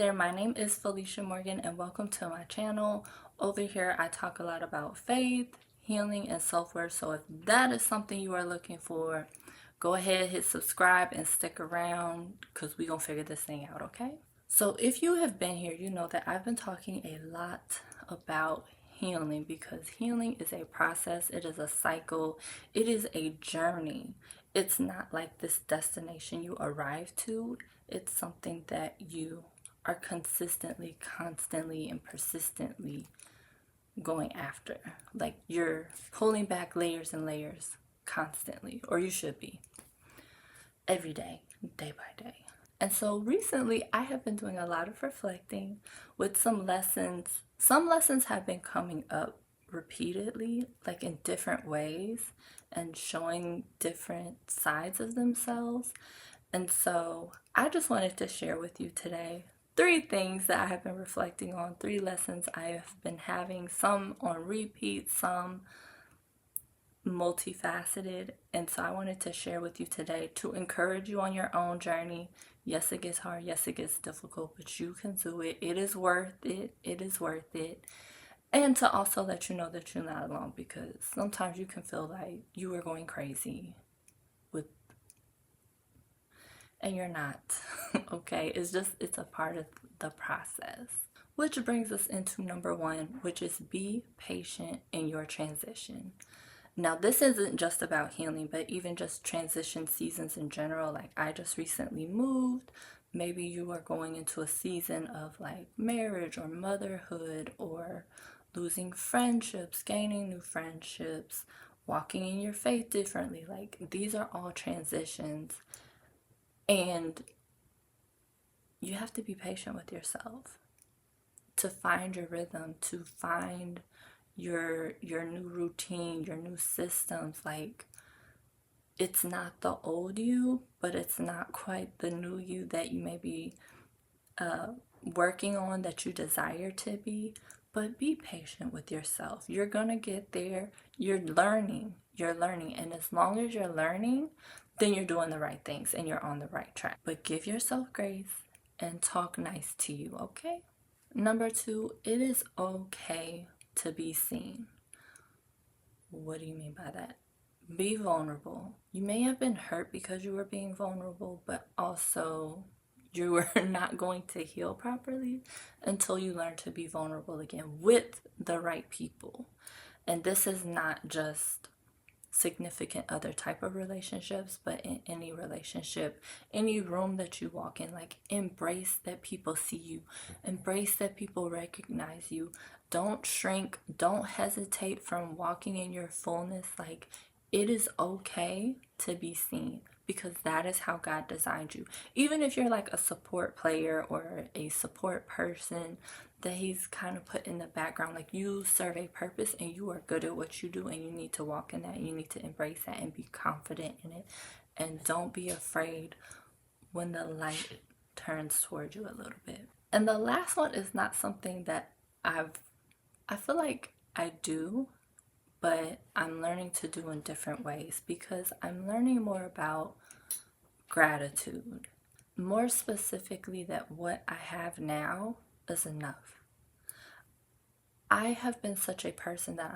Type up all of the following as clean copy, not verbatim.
there, my name is Felicia Morgan and welcome to my channel. Over here I talk a lot about faith, healing, and self-worth. So if that is something you are looking for, go ahead, hit subscribe and stick around because we're gonna figure this thing out, okay? So if you have been here, you know that I've been talking a lot about healing because healing is a process, it is a cycle, it is a journey. It's not like this destination you arrive to, it's something that you are consistently, constantly, and persistently going after. Like you're pulling back layers and layers constantly, or you should be, every day, day by day. And so recently I have been doing a lot of reflecting with some lessons. Some lessons have been coming up repeatedly, like in different ways and showing different sides of themselves. And so I just wanted to share with you today three things that I have been reflecting on, three lessons I have been having, some on repeat, some multifaceted. And so I wanted to share with you today to encourage you on your own journey. Yes, it gets hard. Yes, it gets difficult, but you can do it. It is worth it. It is worth it. And to also let you know that you're not alone, because sometimes you can feel like you are going crazy with, and you're not. Okay, it's a part of the process. Which brings us into number one, which is be patient in your transition. Now, this isn't just about healing, but even just transition seasons in general. Like, I just recently moved. Maybe you are going into a season of like marriage or motherhood or losing friendships, gaining new friendships, walking in your faith differently. Like, these are all transitions. And you have to be patient with yourself to find your rhythm, to find your new routine, your new systems. Like, it's not the old you, but it's not quite the new you that you may be working on, that you desire to be. But be patient with yourself. You're gonna get there. You're learning, and as long as you're learning, then you're doing the right things and you're on the right track. But give yourself grace and talk nice to you, okay? Number two, it is okay to be seen. What do you mean by that? Be vulnerable. You may have been hurt because you were being vulnerable, but also you were not going to heal properly until you learn to be vulnerable again with the right people. And this is not just significant other type of relationships, but in any relationship, any room that you walk in, like, embrace that people see you, embrace that people recognize you. Don't shrink, don't hesitate from walking in your fullness. Like, it is okay to be seen, because that is how God designed you. Even if you're like a support player or a support person that he's kind of put in the background, like, you serve a purpose and you are good at what you do, and you need to walk in that, and you need to embrace that and be confident in it. And don't be afraid when the light turns towards you a little bit. And the last one is not something that I feel like I do, but I'm learning to do in different ways, because I'm learning more about gratitude. More specifically, that what I have now is enough. I have been such a person that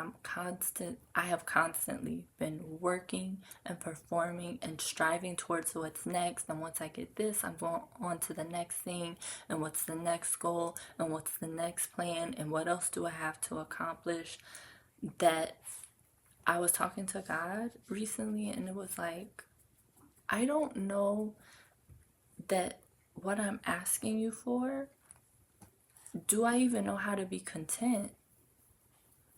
I have constantly been working and performing and striving towards what's next. And once I get this, I'm going on to the next thing. And what's the next goal? And what's the next plan? And what else do I have to accomplish? That I was talking to God recently, and it was like, I don't know that what I'm asking you for, do I even know how to be content?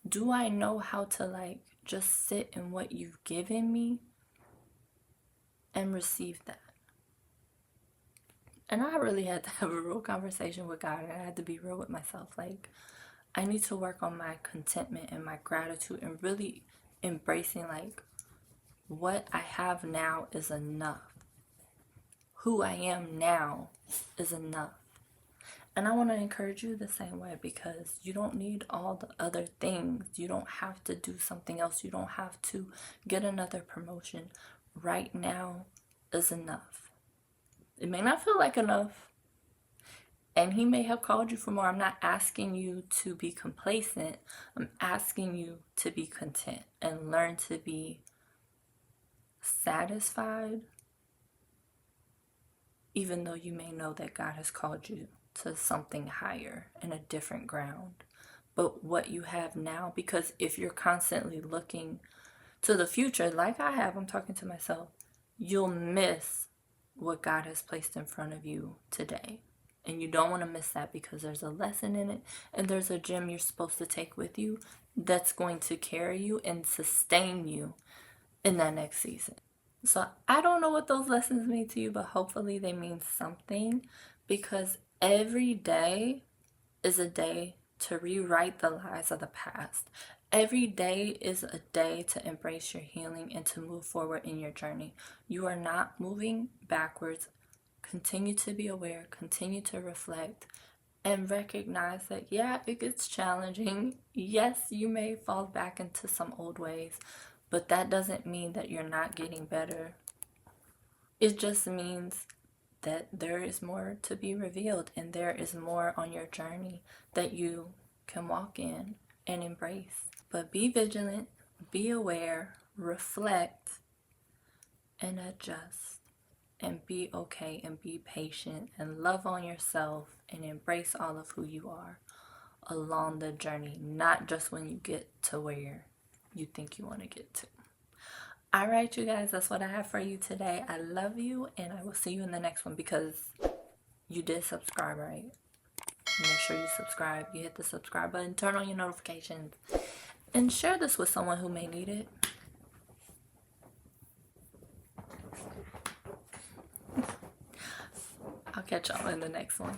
Do I know how to, like, just sit in what you've given me and receive that? And I really had to have a real conversation with God, and I had to be real with myself. Like, I need to work on my contentment and my gratitude and really embracing, like, what I have now is enough. Who I am now is enough. And I want to encourage you the same way, because you don't need all the other things. You don't have to do something else. You don't have to get another promotion. Right now is enough. It may not feel like enough. And he may have called you for more. I'm not asking you to be complacent. I'm asking you to be content and learn to be satisfied, even though you may know that God has called you to something higher and a different ground. But what you have now, because if you're constantly looking to the future, like I have, I'm talking to myself, you'll miss what God has placed in front of you today. And you don't want to miss that, because there's a lesson in it and there's a gem you're supposed to take with you that's going to carry you and sustain you in that next season. So I don't know what those lessons mean to you, but hopefully they mean something, because every day is a day to rewrite the lies of the past. Every day is a day to embrace your healing and to move forward in your journey. You are not moving backwards. Continue to be aware, continue to reflect, and recognize that, yeah, it gets challenging. Yes, you may fall back into some old ways, but that doesn't mean that you're not getting better. It just means that there is more to be revealed, and there is more on your journey that you can walk in and embrace. But be vigilant, be aware, reflect, and adjust. And be okay and be patient and love on yourself and embrace all of who you are along the journey, not just when you get to where you think you want to get to. All right, you guys, that's what I have for you today. I love you, and I will see you in the next one, because you did subscribe, right? Make sure you subscribe. You hit the subscribe button, turn on your notifications, and share this with someone who may need it. I'll catch y'all in the next one.